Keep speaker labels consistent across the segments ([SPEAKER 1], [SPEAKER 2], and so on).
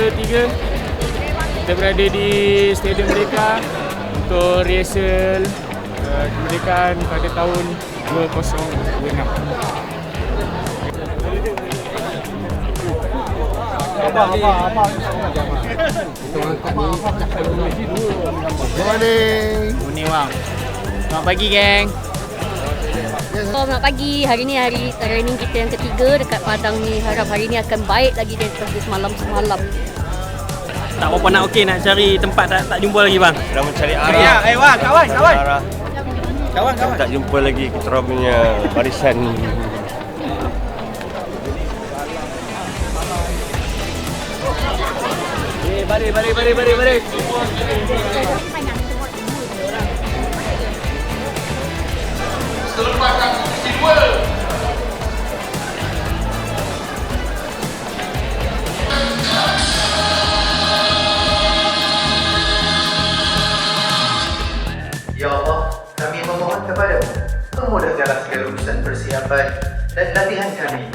[SPEAKER 1] ke-3 kita berada di Stadium Merdeka untuk rehearsal kemerdekaan pada tahun 2026.
[SPEAKER 2] Morning bang. Selamat pagi geng.
[SPEAKER 3] Selamat pagi. Hari ni hari training kita yang ketiga dekat Padang ni. Harap hari ni akan baik lagi daripada semalam.
[SPEAKER 2] Tak apa nak nak cari tempat tak jumpa lagi bang.
[SPEAKER 4] Dah mencari arah.
[SPEAKER 2] Bang, kawan. Kawan.
[SPEAKER 4] Tak jumpa lagi kita orang punya barisan.
[SPEAKER 2] Bari.
[SPEAKER 5] Selepaskan posisi 2.
[SPEAKER 6] Ya Allah, kami memohon kepadamu, memudahkanlah segala urusan persiapan dan latihan kami.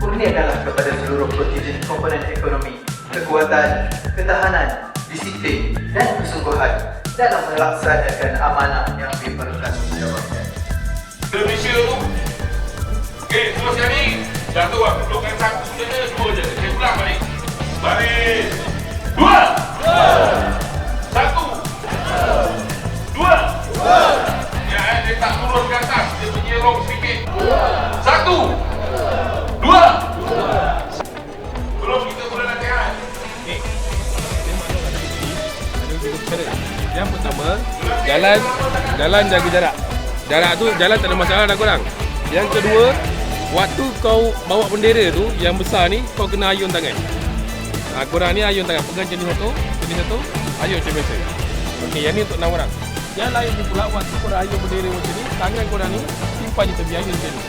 [SPEAKER 6] Kurniakanlah kepada seluruh kontijen komponen ekonomi, kekuatan, ketahanan, disiplin dan kesungguhan dalam melaksanakan amanah yang dipertanggungjawabkan.
[SPEAKER 5] Malaysia tu. Okey, semua sekali. Jatuh bang, dudukkan satu je, semua je. Saya ulang balik. Baris. 2. 1. 2. Ya, dia tak turun ke atas. Dia menyerong sedikit. 1. 2. Belum kita mula latihan.
[SPEAKER 1] Yang pertama, jalan jaga jarak. Jarak tu jalan tak ada masalah dah korang. Yang kedua, waktu kau bawa bendera tu yang besar ni kau kena ayun tangan. Korang ni ayun tangan, pegang jenis satu, ayun macam biasa. Okey, yang ni untuk 6 orang. Yang lain ni pula waktu korang ayun bendera macam ni, tangan korang ni simpan je tepi ayun macam ni.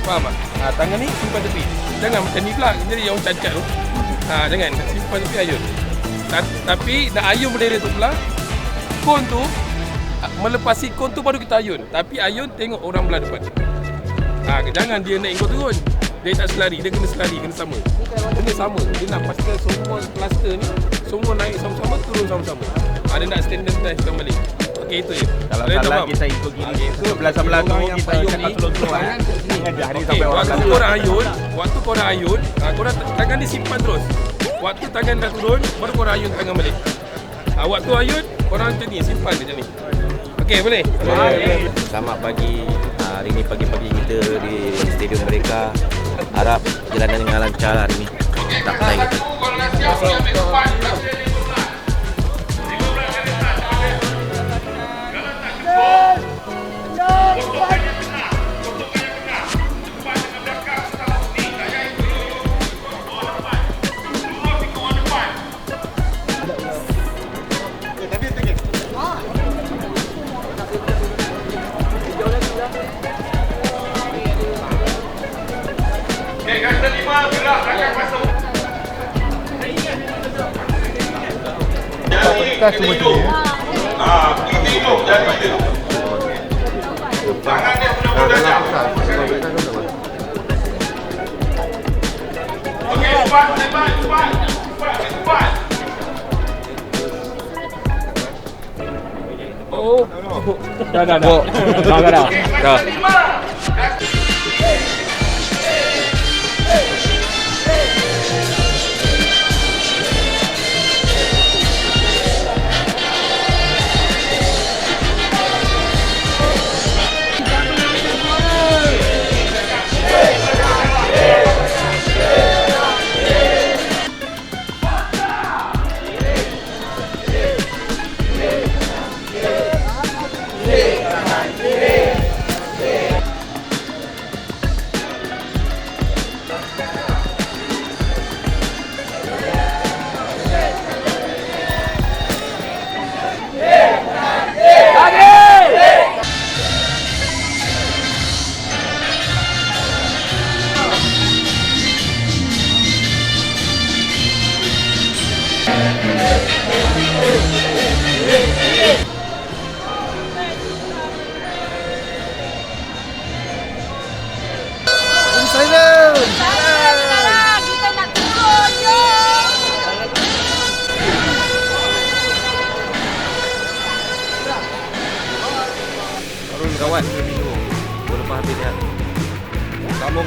[SPEAKER 1] Faham tak? Tangan ni simpan tepi. Jangan macam ni pula, jadi yang cacat tu. Jangan simpan tepi ayun. Tapi nak ayun bendera tu pula, kon tu melepasi kon tu baru kita ayun. Tapi ayun tengok orang belah depan. Jangan dia naik kau turun. Dia tak selari, dia kena selari, kena sama. Dia nak pastikan semua kluster ni semua naik sama-sama, turun sama-sama. Dia nak standardize balik. Okey, itu je.
[SPEAKER 4] Kalau salah kita ikut kiri. Sebelah-sebelah tu kita cakap selon-selon.
[SPEAKER 1] Okey, waktu korang ayun, korang tangan ni simpan terus. Waktu tangan dah turun, baru korang ayun tangan balik. Waktu ayun, korang macam ni, simpan dia macam ni. Okey, boleh?
[SPEAKER 4] Selamat pagi. Hari ni pagi-pagi kita di Stadium Merdeka. Harap jalanan dengan lancar hari ni. Tak payah kita.
[SPEAKER 5] Kalau nak siap, boleh ambil tempat. Kasta 5 gerak belakang masuk. Jari kita hidup. Kita hidup jari kita. Tangan dia mudah-mudah jauh. Okey, cepat.
[SPEAKER 1] Oh. Dah.
[SPEAKER 5] Okey, kasta 5.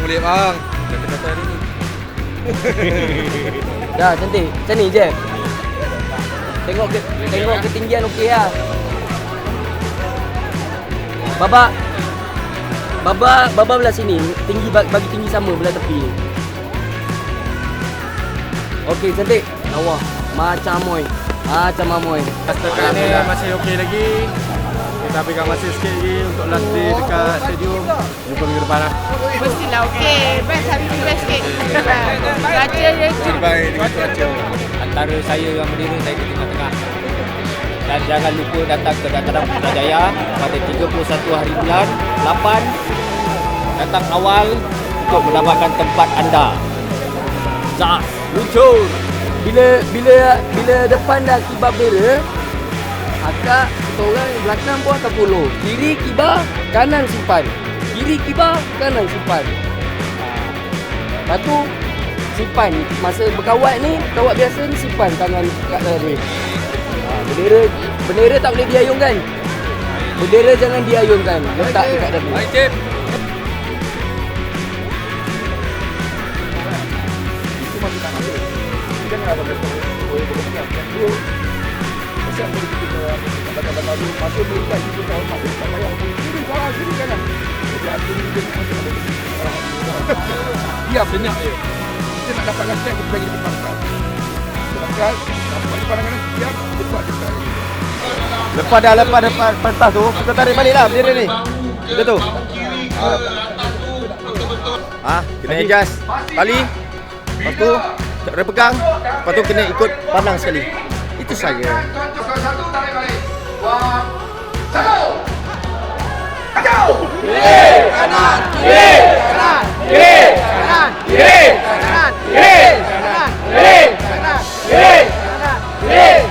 [SPEAKER 7] boleh bang. Kata-kata hari ni.
[SPEAKER 8] Dah cantik. Macam ni je. Tengok ketinggian okey lah. Baba belah sini. Tinggi bagi tinggi sama belah tepi ni. Okey cantik. Allah. Macam Amoy.
[SPEAKER 7] Setakat ni masih okey lagi. Kita berikan masa sikit lagi untuk last day dekat stadium. Jumpa minggu depan lah.
[SPEAKER 9] Mestilah okey. Best habis best sikit. Baca je tu.
[SPEAKER 7] Terbaik dengan cuaca.
[SPEAKER 2] Antara saya yang berdiri, saya di tengah-tengah. Dan jangan lupa datang ke Dataran Putrajaya pada 31 hari bulan 8. Datang awal untuk mendapatkan tempat anda. Zah,
[SPEAKER 8] Luncur. Bila depan dah kibar bendera, akak kita orang belakang pun akan follow. Kiri kibar, kanan simpan. Kiri kibar, kanan simpan. Lepas tu simpan. Masa berkawat ni, kawat biasa ni simpan tangan kat dalam. Bendera tak boleh diayunkan. Bendera jangan diayunkan. Letak dekat dalam.
[SPEAKER 1] Baik, Cip.
[SPEAKER 7] Dia senyap je. Kita nak dapatkan set, kita bagi depan kan. Dapat pandangan dia cepat kita. Lepas pentas tu, kita tarik balik lah bendera ni. Kita tu. Kena adjust tali. Lepas tu kena pegang. Lepas tu kena ikut pandang sekali. Itu saja.
[SPEAKER 5] Satu tarik balik. 1, 1. Kacau!
[SPEAKER 9] Kiri, kanan, kiri, kanan, kiri, kanan, kiri, kanan, kiri, kanan, kiri, kanan, kiri, kanan, kiri.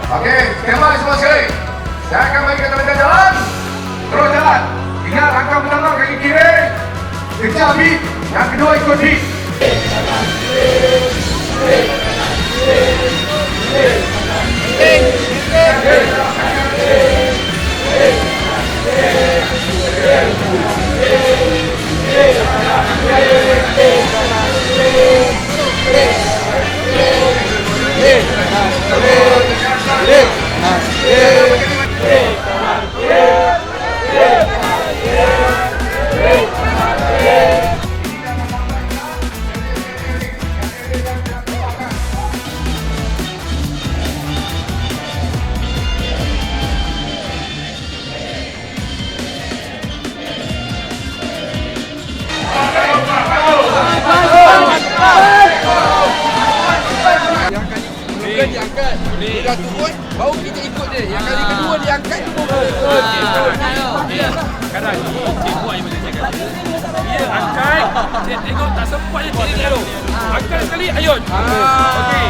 [SPEAKER 5] Okey, standby semua sekali. Saya akan bagi kata-kata jalan. Terus jalan. Ingat langkah pertama kaki kiri. Kejar beat. Yang kedua ikut beat.
[SPEAKER 7] Dia diangkat. Dia dah turun, baru kita ikut dia. Yang kali kedua dia angkat tu baru.
[SPEAKER 1] Kadang Cik buat yang macam cakap. Dia angkat, dia tengok tak sempat je Cik dia tu. Angkat sekali, ayun. Okey.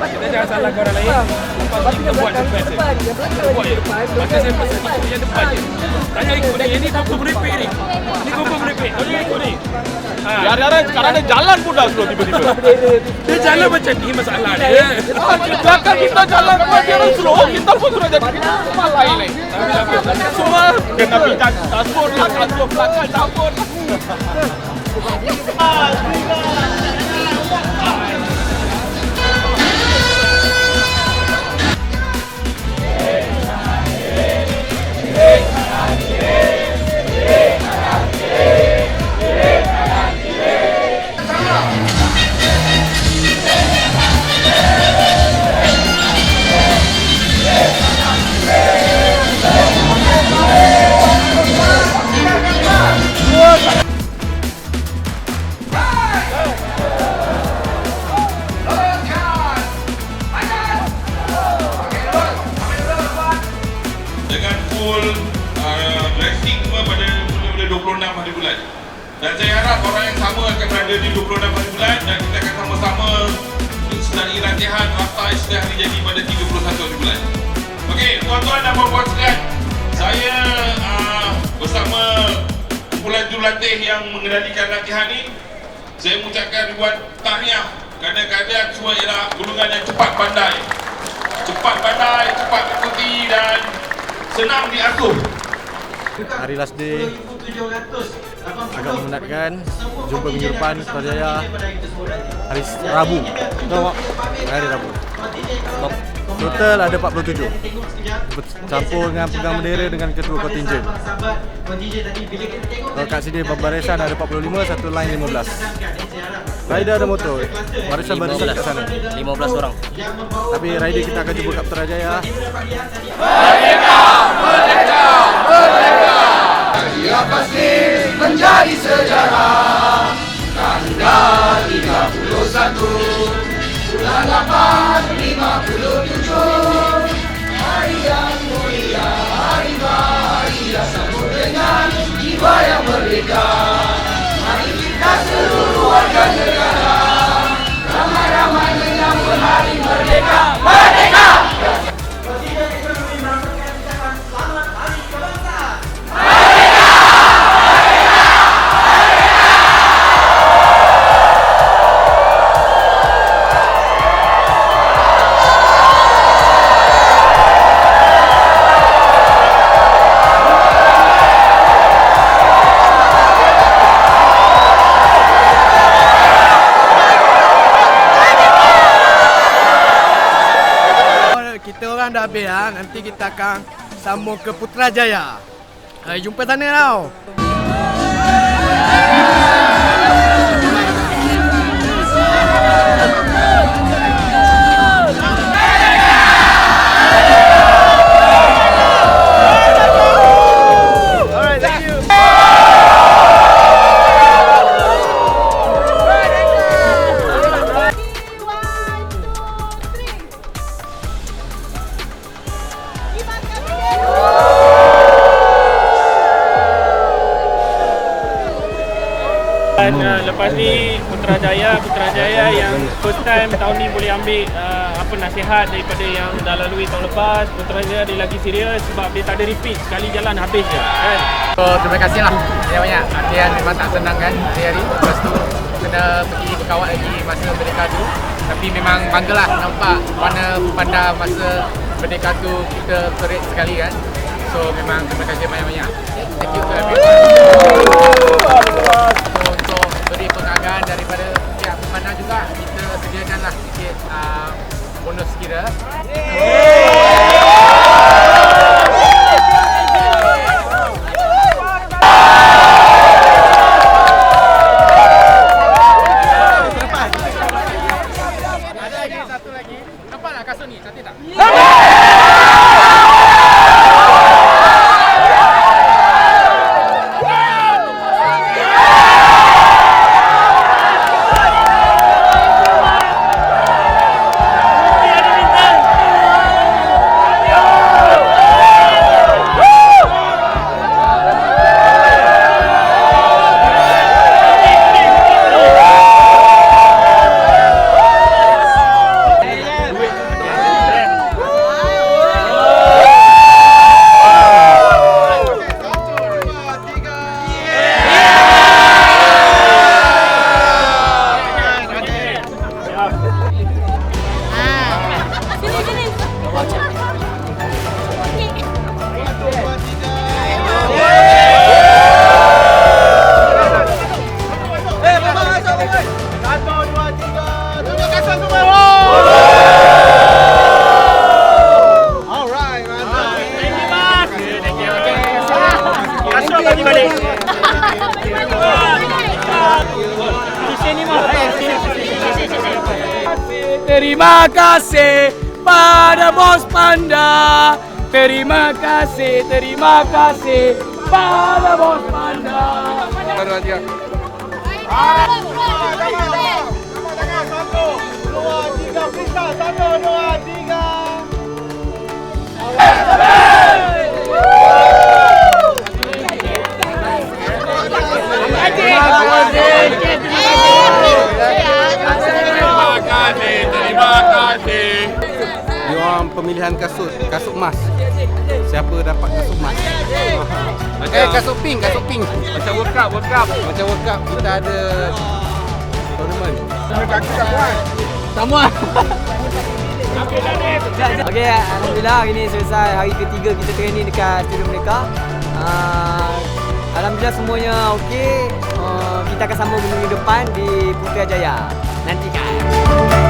[SPEAKER 1] Kita jangan salah orang lain. Lepas kita buat yang best. Kita buat je. Maka saya pasal ikut yang depan je. Tanya ikut ni. Ini kau merepek ni. Ini kau merepek. Kau jangan ikut ni.
[SPEAKER 7] Kadang-kadang sekarang dia jalan pun dah slow tiba-tiba.
[SPEAKER 1] Dia jalan macam ni masalah dia.
[SPEAKER 7] Belakang kita jalan pun dia slow. Kita pun sudah jadi semua lain. Semua kena pindah transport lah. Transport belakang campur.
[SPEAKER 5] Dengan full dressing semua pada mula-mula 26 hari bulan. Dan saya harap orang yang sama akan berada di 26 hari bulan dan kita akan sama-sama sedari latihan sampai sudah hari jadi pada 31 hari bulan. Okey, tuan-tuan dan puan-puan sekalian, saya bersama kumpulan jurulatih yang mengendalikan latihan ini, saya mengucapkan ribuan tahniah kerana keadaan semua ialah golongan yang cepat pandai. cepat pandai, cepat ikuti dan senang diasuh.
[SPEAKER 10] Hari last day agak memenatkan. Jumpa minggu depan Putrajaya hari Rabu. Hari Rabu. Total ada 47. Campur dengan pegang bendera dengan ketua kontingen. Kalau kat sini barisan ada 45, satu line 15. Rider ada motor. Barisan kat sana.
[SPEAKER 4] 15 orang.
[SPEAKER 10] Tapi rider kita akan jumpa kat Putrajaya.
[SPEAKER 9] Merdeka! Merdeka! Merdeka! Dia pasti menjadi sejarah. Tanggal 31 bulan 8 57. Hari yang mulia, hari bahagia, sambut dengan jiwa yang merdeka. Mari kita seluruh warga negara ramai-ramai menyambut hari merdeka. Merdeka! Dah habis ya. Nanti kita akan sambung ke Putrajaya. Jumpa sana tau. Alright, thank you.
[SPEAKER 11] Dan lepas ni Putrajaya yang first time tahun ni boleh ambil nasihat daripada yang dah lalui tahun lepas. Putrajaya dia lagi serius sebab dia tak ada repeat, sekali jalan habis je kan.
[SPEAKER 12] So terima kasih lah banyak-banyak. Latihan memang tak senang kan hari-hari. Lepas tu kena pergi berkawal lagi masa Merdeka tu. Tapi memang banggalah nampak warna pandang masa Merdeka tu kita parade sekali kan. So memang terima kasih banyak-banyak. Thank you to everyone. Untuk beri penghargaan daripada pihak pemanah juga, kita sediakanlah sikit bonus kira. Ada lagi satu lagi. Nampaklah kasut ni, cantik tak?
[SPEAKER 9] Terima kasih pada Bos Panda. Terima kasih pada Bos Panda.
[SPEAKER 5] Terima kasih.
[SPEAKER 10] Diorang pemilihan kasut emas. Siapa dapat kasut emas? Kasut pink. Macam World Cup kita ada tournament.
[SPEAKER 9] Semua.
[SPEAKER 13] Okey, alhamdulillah hari ni selesai hari ketiga kita training dekat stadium mereka. Alhamdulillah semuanya okey. Kita akan sambung minggu depan di Putrajaya. Nantikan.